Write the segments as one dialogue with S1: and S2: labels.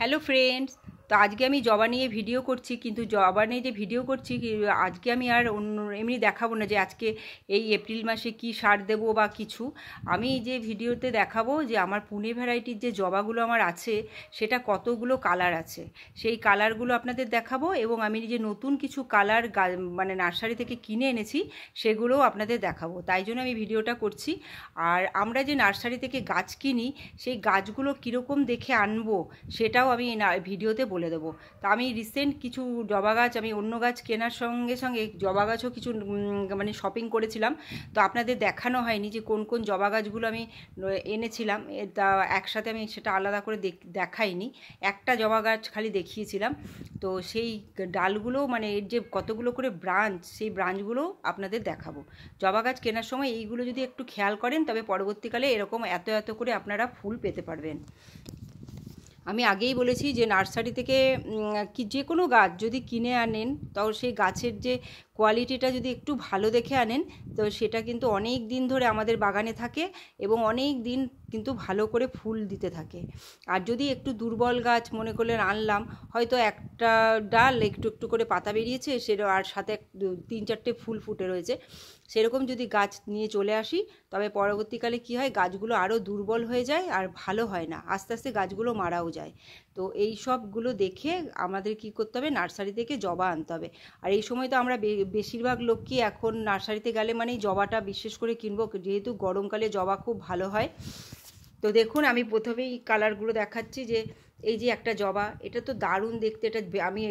S1: Hello friends, তো আজকে আমি জবা নিয়ে ভিডিও করছি, কিন্তু জবা নিয়ে যে ভিডিও করছি আজকে আমি আর অন্য এমনি দেখাবো না যে আজকে এই এপ্রিল মাসে কি সার দেবো বা কিছু। আমি যে ভিডিওতে দেখাবো যে আমার পুনে ভ্যারাইটির যে জবাগুলো আমার আছে সেটা কতগুলো কালার আছে, সেই কালারগুলো আপনাদের দেখাবো। এবং আমি যে নতুন কিছু কালার মানে নার্সারি থেকে কিনে এনেছি সেগুলোও আপনাদের দেখাবো, তাই জন্য আমি ভিডিওটা করছি। আর আমরা যে নার্সারি থেকে গাছ কিনি সেই গাছগুলো কীরকম দেখে আনবো সেটাও আমি ভিডিওতে বলে দেবো। তা আমি রিসেন্ট কিছু জবা গাছ, আমি অন্য গাছ কেনার সঙ্গে সঙ্গে জবা গাছও কিছু মানে শপিং করেছিলাম, তো আপনাদের দেখানো হয়নি যে কোন কোন জবা গাছগুলো আমি এনেছিলাম। তা একসাথে আমি সেটা আলাদা করে দেখাইনি, একটা জবা গাছ খালি দেখিয়েছিলাম। তো সেই ডালগুলো মানে এর যে কতগুলো করে ব্রাঞ্চ, সেই ব্রাঞ্চগুলো আপনাদের দেখাবো। জবা গাছ কেনার সময় এইগুলো যদি একটু খেয়াল করেন তবে পরবর্তীকালে এরকম এত এত করে আপনারা ফুল পেতে পারবেন। আমি আগেই বলেছি যে নার্সারি থেকে কি যে কোনো গাছ যদি কিনে আনেন তাও সেই গাছের যে কোয়ালিটিটা যদি একটু ভালো দেখে আনেন তো সেটা কিন্তু অনেক দিন ধরে আমাদের বাগানে থাকে এবং অনেক দিন কিন্তু ভালো করে ফুল দিতে থাকে। আর যদি একটু দুর্বল গাছ মনে করলেন আনলাম, হয়তো একটা ডাল একটু একটু করে পাতা বেরিয়েছে সেটা, আর সাথে 3-4টে ফুল ফুটে রয়েছে, সেরকম যদি গাছ নিয়ে চলে আসি তবে পরবর্তীকালে কি হয়, গাছগুলো আরও দুর্বল হয়ে যায় আর ভালো হয় না, আস্তে আস্তে গাছগুলো মারাও যায়। তো এই সবগুলো দেখে আমাদের কি করতে হবে, নার্সারি থেকে জবা আনতে হবে। আর এই সময় তো আমরা বেশিরভাগ লোকই এখন নার্সারিতে গেলে মানেই জবাটা বিশেষ করে কিনবো, যেহেতু গরমকালে জবা খুব ভালো হয়। তো দেখুন আমি প্রথমেই কালারগুলো দেখাচ্ছি। যে এই যে একটা জবা, এটা তো দারুণ দেখতে, এটা আমি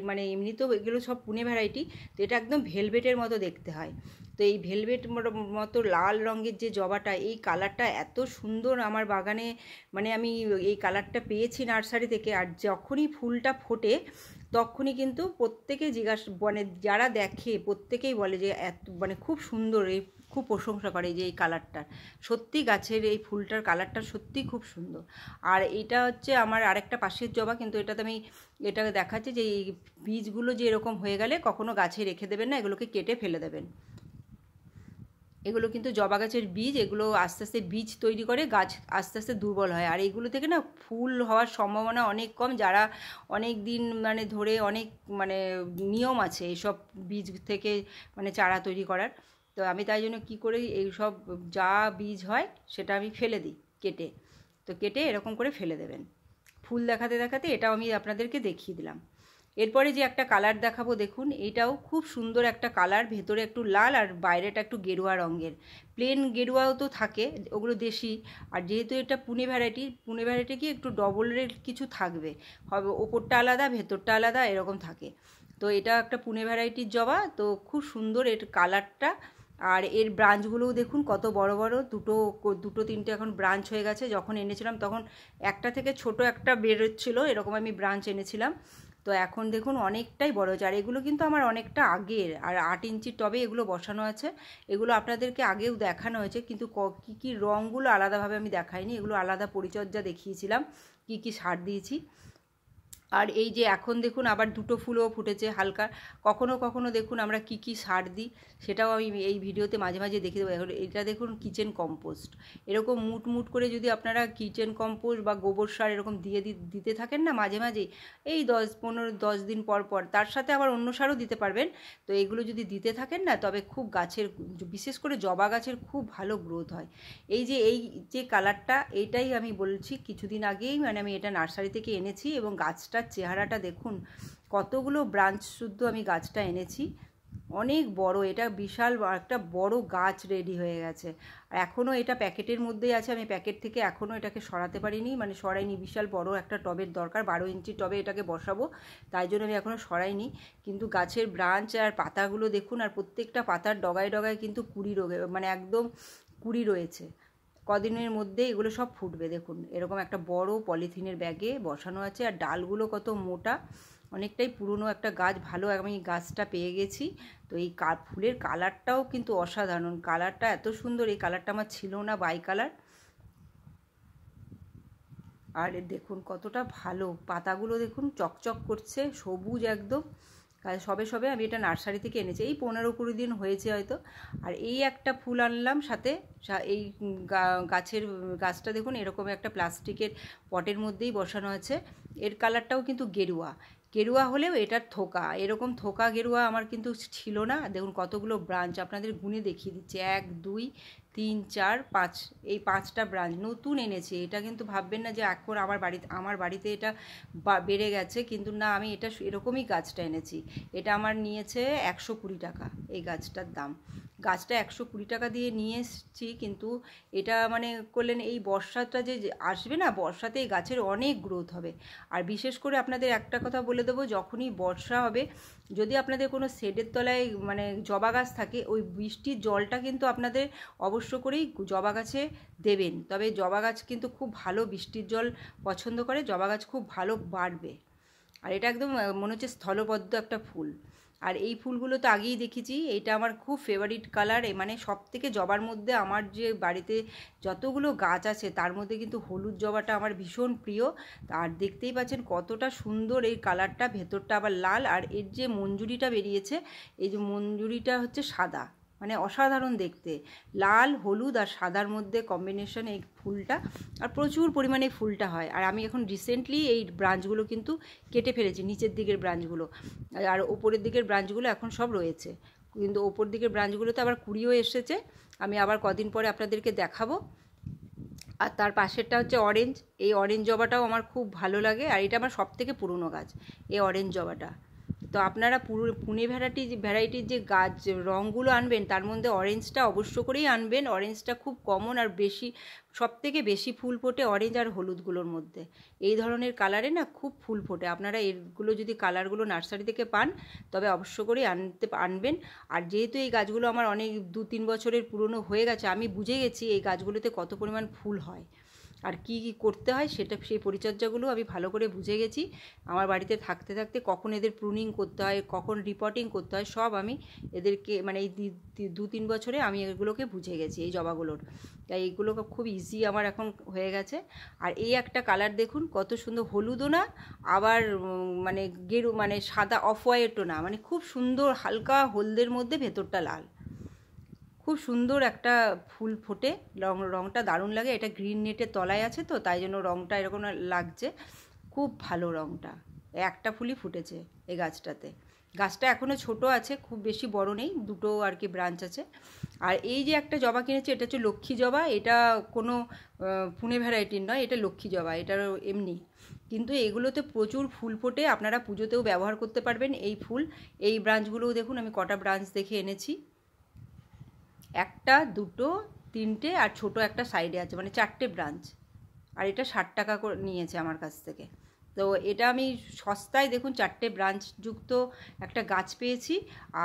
S1: মানে এমনি তো এগুলো সব পুনে ভ্যারাইটি, তো এটা একদম ভেলভেটের মতো দেখতে হয়। তো এই ভেলভেট মতো লাল রঙের যে জবাটা, এই কালারটা এত সুন্দর আমার বাগানে, মানে আমি এই কালারটা পেয়েছি নার্সারি থেকে। আর যখনই ফুলটা ফোটে তখনই কিন্তু প্রত্যেকে মানে যারা দেখে প্রত্যেকেই বলে যে এত মানে খুব সুন্দর, এই খুব প্রশংসা করে যে এই কালারটার, সত্যি গাছের এই ফুলটার কালারটা সত্যিই খুব সুন্দর। আর এটা হচ্ছে আমার আরেকটা পাশের জবা, কিন্তু এটাতে আমি এটাকে দেখাচ্ছি যে এই বীজগুলো যে এরকম হয়ে গেলে কখনো গাছে রেখে দেবেন না, এগুলোকে কেটে ফেলে দেবেন। এগুলো কিন্তু জবা গাছের বীজ, এগুলো আস্তে আস্তে বীজ তৈরি করে গাছ আস্তে আস্তে দুর্বল হয়। আর এইগুলো থেকে না ফুল হওয়ার সম্ভাবনা অনেক কম, যারা অনেক দিন মানে ধরে অনেক মানে নিয়ম আছে এইসব বীজ থেকে মানে চারা তৈরি করার। তো আমি তাই জন্য কী করি, এইসব যা বীজ হয় সেটা আমি ফেলে দিই কেটে। তো কেটে এরকম করে ফেলে দেবেন। ফুল দেখাতে দেখাতে এটাও আমি আপনাদেরকে দেখিয়ে দিলাম। এরপরে যে একটা কালার দেখাবো দেখুন, এটাও খুব সুন্দর একটা কালার, ভেতরে একটু লাল আর বাইরেটা একটু গেরুয়া রঙের, প্লেন গেরুয়াও তো থাকে, ওগুলো দেশি। আর যেহেতু এটা পুনে ভ্যারাইটি কি একটু ডবলের কিছু থাকবে, হবে ওপরটা আলাদা ভেতরটা আলাদা এরকম থাকে। তো এটা একটা পুনে ভ্যারাইটির জবা, তো খুব সুন্দর এর কালারটা। আর এর ব্রাঞ্চগুলোও দেখুন কত বড় বড়, দুটো তিনটে এখন ব্রাঞ্চ হয়ে গেছে। যখন এনেছিলাম তখন একটা থেকে ছোট একটা বেরোচ্ছিল, এরকম আমি ব্রাঞ্চ এনেছিলাম। তো এখন দেখুন অনেকটাই বড় হয়েছে। আর এগুলো কিন্তু আমার অনেকটা আগের, আর 8 ইঞ্চির টবে এগুলো বসানো আছে। এগুলো আপনাদেরকে আগেও দেখানো হয়েছে, কিন্তু কী কী রঙগুলো আলাদাভাবে আমি দেখাইনি, এগুলো আলাদা পরিচর্যা দেখিয়েছিলাম, কি কি সার দিয়েছি। আর এই যে এখন দেখুন আবার দুটো ফুলও ফুটেছে হালকা। কখনো কখনো দেখুন আমরা কি কি সার দিই সেটাও আমি এই ভিডিওতে মাঝে মাঝে দেখিয়ে দেবো। এটা দেখুন কিচেন কম্পোস্ট, এরকম মুট মুট করে যদি আপনারা কিচেন কম্পোস্ট বা গোবর সার এরকম দিতে থাকেন না মাঝে মাঝেই, এই 10 দিন পর পর, তার সাথে আবার অন্য সারও দিতে পারবেন। তো এগুলো যদি দিতে থাকেন না তবে খুব গাছের, বিশেষ করে জবা গাছের খুব ভালো গ্রোথ হয়। এই যে কালারটা, এইটাই আমি বলছি কিছুদিন আগেই, মানে আমি এটা নার্সারি থেকে এনেছি এবং গাছটার চেহারাটা দেখুন, কতগুলো ব্রাঞ্চ শুদ্ধ আমি গাছটা এনেছি, অনেক বড়, এটা বিশাল একটা বড় গাছ রেডি হয়ে গেছে। আর এখনও এটা প্যাকেটের মধ্যেই আছে, আমি প্যাকেট থেকে এখনও এটাকে সরাতে পারিনি, মানে সরাইনি, বিশাল বড় একটা টবের দরকার, 12 ইঞ্চি টবে এটাকে বসাবো, তাই জন্য আমি এখনও সরাইনি। কিন্তু গাছের ব্রাঞ্চ আর পাতাগুলো দেখুন, আর প্রত্যেকটা পাতার ডগায় ডগায় কিন্তু কুড়ি মানে একদম কুড়ি রয়েছে। কদিনের মধ্যে এগুলো সব ফুটবে দেখুন, এরকম একটা বড় পলিথিনের ব্যাগে বসানো আছে। আর ডালগুলো কত মোটা, অনেকটাই পুরনো একটা গাছ, ভালো আমি গাছটা পেয়ে গেছি। তো এই ফুলের কালারটাও কিন্তু অসাধারণ, কালারটা এত সুন্দর, এই কালারটা আমার ছিল না, বাই কালার। আর দেখুন কতটা ভালো, পাতাগুলো দেখুন চকচক করছে, সবুজ একদম, সবে সবে আমি এটা নার্সারি থেকে এনেছি, এই 15-20 দিন হয়েছে হয়তো। আর এই একটা ফুল আনলাম সাথে, এই গাছটা দেখুন এরকম একটা প্লাস্টিকের পটের মধ্যেই বসানো আছে। এর কালারটাও কিন্তু গেরুয়া, গেরুয়া হলেও এটার থোকা, এরকম থোকা গেরুয়া আমার কিন্তু ছিল না। দেখুন কতগুলো ব্রাঞ্চ, আপনাদের গুণে দেখিয়ে দিচ্ছি, 1 2 3 4 5, এই 5টা ব্রাঞ্চ নতুন এনেছি। এটা কিন্তু ভাববেন না যে এখন আমার বাড়িতে এটা বেড়ে গেছে, কিন্তু না, আমি এটা এরকমই গাছটা এনেছি। এটা আমার নিয়েছে 120 টাকা এই গাছটার দাম। গাছটা 120 টাকা দিয়ে নিয়ে এসেছি, কিন্তু এটা মানে করলেন এই বর্ষাটা যে আসবে না, বর্ষাতে এই গাছের অনেক গ্রোথ হবে। আর বিশেষ করে আপনাদের একটা কথা বলে দেবো, যখনই বর্ষা হবে, যদি আপনাদের কোনো শেডের তলায় মানে জবা গাছ থাকে, ওই বৃষ্টির জলটা কিন্তু আপনাদের অবশ্য করেই জবা গাছে দেবেন। তবে জবা গাছ কিন্তু খুব ভালো বৃষ্টির জল পছন্দ করে, জবা গাছ খুব ভালো বাড়বে। আর এটা একদম মনে হচ্ছে স্থলবদ্ধ একটা ফুল। আর এই ফুলগুলো তো আগেই দেখেছি, এটা আমার খুব ফেভারিট কালার। মানে সব থেকে জবার মধ্যে আমার যে বাড়িতে যতগুলো গাছ আছে তার মধ্যে কিন্তু হলুদ জবাটা আমার ভীষণ প্রিয়। আর দেখতেই পাচ্ছেন কতটা সুন্দর এই কালারটা, ভেতরটা আবার লাল। আর এর যে মঞ্জুরিটা বেরিয়েছে, এই যে মঞ্জুরিটা হচ্ছে সাদা, মানে অসাধারণ দেখতে, লাল হলুদ আর সাদার মধ্যে কম্বিনেশন এই ফুলটা। আর প্রচুর পরিমাণে ফুলটা হয়। আর আমি এখন রিসেন্টলি এই ব্রাঞ্চগুলো কিন্তু কেটে ফেলেছি, নিচের দিকের ব্রাঞ্চগুলো, আর ওপরের দিকের ব্রাঞ্চগুলো এখন সব রয়েছে। কিন্তু ওপর দিকের ব্রাঞ্চগুলোতে আবার কুড়িও এসেছে, আমি আবার কদিন পরে আপনাদেরকে দেখাবো। আর তার পাশেরটা হচ্ছে অরেঞ্জ, এই অরেঞ্জ জবাটাও আমার খুব ভালো লাগে। আর এটা আমার সবথেকে পুরনো গাছ, এই অরেঞ্জ জবাটা। তো আপনারা পুনে ভ্যারাইটির যে গাছ রঙগুলো আনবেন, তার মধ্যে অরেঞ্জটা অবশ্য করেই আনবেন। অরেঞ্জটা খুব কমন আর বেশি, সবথেকে বেশি ফুল ফোটে অরেঞ্জ আর হলুদগুলোর মধ্যে। এই ধরনের কালারে না খুব ফুল ফোটে। আপনারা এগুলো যদি কালারগুলো নার্সারি থেকে পান, তবে অবশ্য করেই আনবেন। আর যেহেতু এই গাছগুলো আমার অনেক 2-3 বছরের পুরনো হয়ে গেছে, আমি বুঝে গেছি এই গাছগুলোতে কত পরিমাণ ফুল হয় আর কি কী করতে হয়, সেই পরিচর্যাগুলো আমি ভালো করে বুঝে গেছি। আমার বাড়িতে থাকতে থাকতে কখন এদের প্রুনিং করতে হয়, কখন রিপোর্টিং করতে হয়, সব আমি এদেরকে মানে এই 2-3 বছরে আমি এগুলোকে বুঝে গেছি এই জবাগুলোর। তাই এইগুলো খুব ইজি আমার এখন হয়ে গেছে। আর এই একটা কালার দেখুন কত সুন্দর, হলুদও না আবার মানে মানে সাদা অফ হোয়াইটও না, মানে খুব সুন্দর হালকা হলদের মধ্যে ভেতরটা লাল, খুব সুন্দর একটা ফুল ফোটে। রঙটা দারুণ লাগে। এটা গ্রিন নেটের তলায় আছে তো, তাই জন্য রঙটা এরকম লাগছে, খুব ভালো রঙটা। একটা ফুলই ফুটেছে এই গাছটাতে। গাছটা এখনও ছোট আছে, খুব বেশি বড় নেই, 2টো আর কি ব্রাঞ্চ আছে। আর এই যে একটা জবা কিনেছি, এটা হচ্ছে লক্ষ্মী জবা। এটা কোনো পুনে ভ্যারাইটির নয়, এটা লক্ষ্মী জবা, এটার এমনি। কিন্তু এগুলোতে প্রচুর ফুল ফোটে, আপনারা পুজোতেও ব্যবহার করতে পারবেন এই ফুল। এই ব্রাঞ্চগুলোও দেখুন আমি কটা ব্রাঞ্চ দেখে এনেছি, 1 2 3টে আর ছোট একটা সাইডে আছে, মানে 4টে ব্রাঞ্চ। আর এটা 60 টাকা করে নিয়েছে আমার কাছ থেকে। তো এটা আমি সস্তায় দেখুন 4টে ব্রাঞ্চ যুক্ত একটা গাছ পেয়েছি।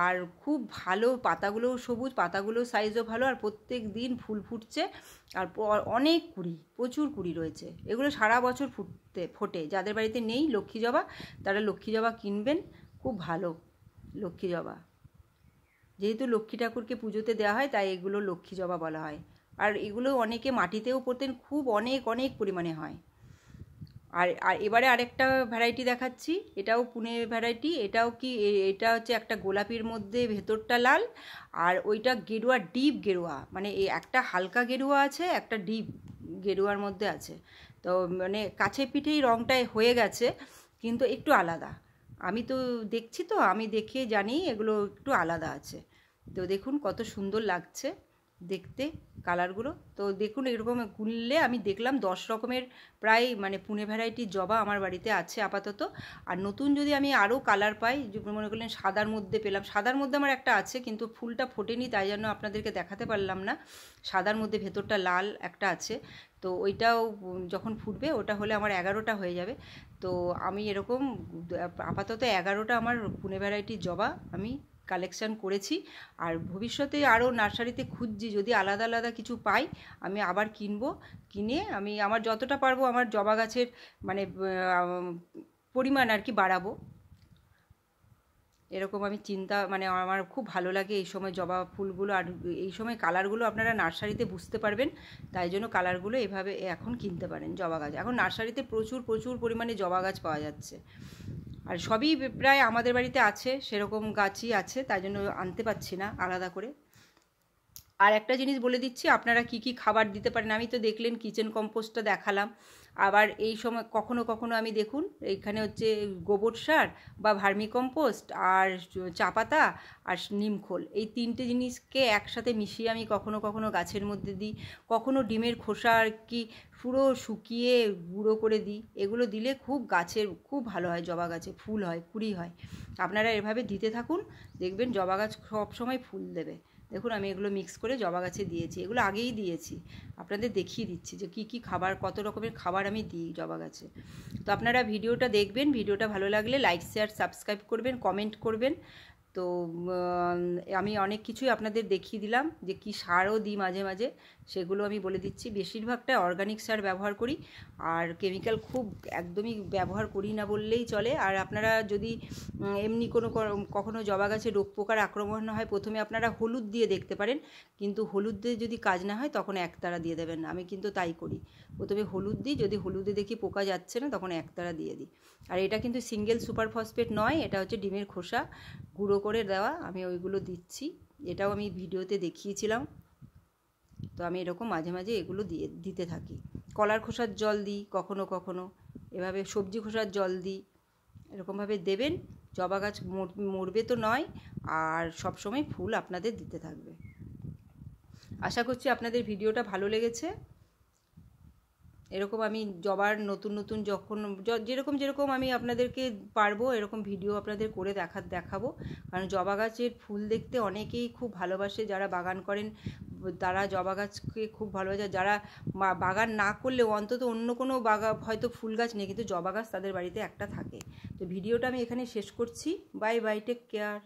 S1: আর খুব ভালো, পাতাগুলোও সবুজ, পাতাগুলোও সাইজও ভালো, আর প্রত্যেক দিন ফুল ফুটছে। আর অনেক কুড়ি, প্রচুর কুড়ি রয়েছে। এগুলো সারা বছর ফোটে। যাদের বাড়িতে নেই লক্ষ্মী জবা, তারা লক্ষ্মী জবা কিনবেন, খুব ভালো লক্ষ্মী জবা। যেহেতু লক্ষ্মী ঠাকুরকে পুজোতে দেওয়া হয়, তাই এগুলো লক্ষ্মী জবা বলা হয়। আর এগুলো অনেকে মাটিতেও পোতেন, খুব অনেক অনেক পরিমাণে হয়। আর এবারে আরেকটা ভ্যারাইটি দেখাচ্ছি, এটাও পুনে ভ্যারাইটি। এটাও কি, এটা হচ্ছে একটা গোলাপির মধ্যে ভেতরটা লাল, আর ওইটা গেরুয়া, ডিপ গেরুয়া, মানে এই একটা হালকা গেরুয়া আছে, একটা ডিপ গেরুয়ার মধ্যে আছে। তো মানে কাছে পিঠেই রঙটা হয়ে গেছে, কিন্তু একটু আলাদা। আমি তো দেখছি, তো আমি দেখে জানি এগুলো একটু আলাদা আছে। তো দেখুন কত সুন্দর লাগছে দেখতে কালারগুলো। তো দেখুন এরকম গুনলে আমি দেখলাম 10 রকমের প্রায় মানে পুনে ভ্যারাইটির জবা আমার বাড়িতে আছে আপাতত। আর নতুন যদি আমি আরও কালার পাই, মনে করলেন সাদার মধ্যে পেলাম, সাদার মধ্যে আমার একটা আছে কিন্তু ফুলটা ফোটেনি, তাই জন্য আপনাদেরকে দেখাতে পারলাম না। সাদার মধ্যে ভেতরটা লাল একটা আছে, তো ওইটাও যখন ফুটবে, ওটা হলে আমার 11টা হয়ে যাবে। তো আমি এরকম আপাতত 11টা আমার পুনে ভ্যারাইটির জবা আমি কালেকশান করেছি। আর ভবিষ্যতে আরও নার্সারিতে খুঁজছি, যদি আলাদা আলাদা কিছু পাই আমি আবার কিনবো। কিনে আমি আমার যতটা পারবো আমার জবা গাছের মানে পরিমাণ আর কি বাড়াবো, এরকম আমি চিন্তা, মানে আমার খুব ভালো লাগে এই সময় জবা ফুলগুলো। আর এই সময় কালারগুলো আপনারা নার্সারিতে বুঝতে পারবেন, তাই জন্য কালারগুলো এভাবে এখন কিনতে পারেন জবা গাছ। এখন নার্সারিতে প্রচুর প্রচুর পরিমাণে জবা গাছ পাওয়া যাচ্ছে। আর সবই প্রায় আমাদের বাড়িতে আছে, সেরকম গাছই আছে, তাই জন্য আনতে পারছি না আলাদা করে। আর একটা জিনিস বলে দিচ্ছি, আপনারা কি কি খাবার দিতে পারেন। আমি তো দেখলেন কিচেন কম্পোস্টটা দেখালাম, আবার এই সময় কখনো কখনো আমি দেখুন এইখানে হচ্ছে গোবর সার বা ভার্মি কম্পোস্ট আর চা পাতা আর নিমখোল, এই 3টে জিনিসকে একসাথে মিশিয়ে আমি কখনো কখনো গাছের মধ্যে দিই। কখনো ডিমের খোসা আর কি পুরো শুকিয়ে গুঁড়ো করে দিই। এগুলো দিলে খুব গাছের খুব ভালো হয়, জবা গাছে ফুল হয়, কুঁড়ি হয়। আপনারা এভাবে দিতে থাকুন, দেখবেন জবা গাছ সব সময় ফুল দেবে। দেখুন আমি এগুলো মিক্স করে জবা গাছে দিয়েছি, এগুলো আগেই দিয়েছি, আপনাদের দেখিয়ে দিচ্ছি যে কি কি খাবার, কত রকমের খাবার আমি দিই জবা গাছে। তো আপনারা ভিডিওটা দেখবেন, ভিডিওটা ভালো লাগলে লাইক শেয়ার সাবস্ক্রাইব করবেন, কমেন্ট করবেন। তো আমি অনেক কিছুই আপনাদের দেখিয়ে দিলাম যে কি সারও দিই মাঝে মাঝে, সেগুলো আমি বলে দিচ্ছি। বেশিরভাগটা অর্গানিক সার ব্যবহার করি, আর কেমিক্যাল খুব একদমই ব্যবহার করি না বললেই চলে। আর আপনারা যদি এমনি কখনো জবা গাছে রোগ পোকার আক্রমণ হয়, প্রথমে আপনারা হলুদ দিয়ে দেখতে পারেন, কিন্তু হলুদ দিয়ে যদি কাজ না হয় তখন একতারা দিয়ে দেবেন। আমি কিন্তু তাই করি, প্রথমে হলুদ দিই, যদি হলুদে দেখি পোকা যাচ্ছে না তখন একতারা দিয়ে দিই। আর এটা কিন্তু সিঙ্গেল সুপার ফসফেট নয়, এটা হচ্ছে ডিমের খোসা গুঁড়ো করে দেওয়া, আমি ওইগুলো দিচ্ছি। এটাও আমি ভিডিওতে দেখিয়েছিলাম। তো আমি এরকম মাঝে মাঝে এগুলো দিতে থাকি। কলার খোসার জল দিই কখনো কখনো, এভাবে সবজি খোসার জল দিই, এরকমভাবে দেবেন। জবা গাছ মরবে তো নয়, আর সবসময় ফুল আপনাদের দিতে থাকবে। আশা করছি আপনাদের ভিডিওটা ভালো লেগেছে। এরকম আমি জবার নতুন নতুন যখন যেরকম আমি আপনাদেরকে পারবো এরকম ভিডিও আপনাদের করে দেখাবো। কারণ জবা গাছের ফুল দেখতে অনেকেই খুব ভালোবাসে, যারা বাগান করেন তারা জবা গাছকে খুব ভালোবাসে। যারা বাগান না করলেও অন্তত অন্য কোনো হয়তো ফুল গাছ নেই, কিন্তু জবা গাছ তাদের বাড়িতে একটা থাকে। তো ভিডিওটা আমি এখানে শেষ করছি। Bye bye, take care.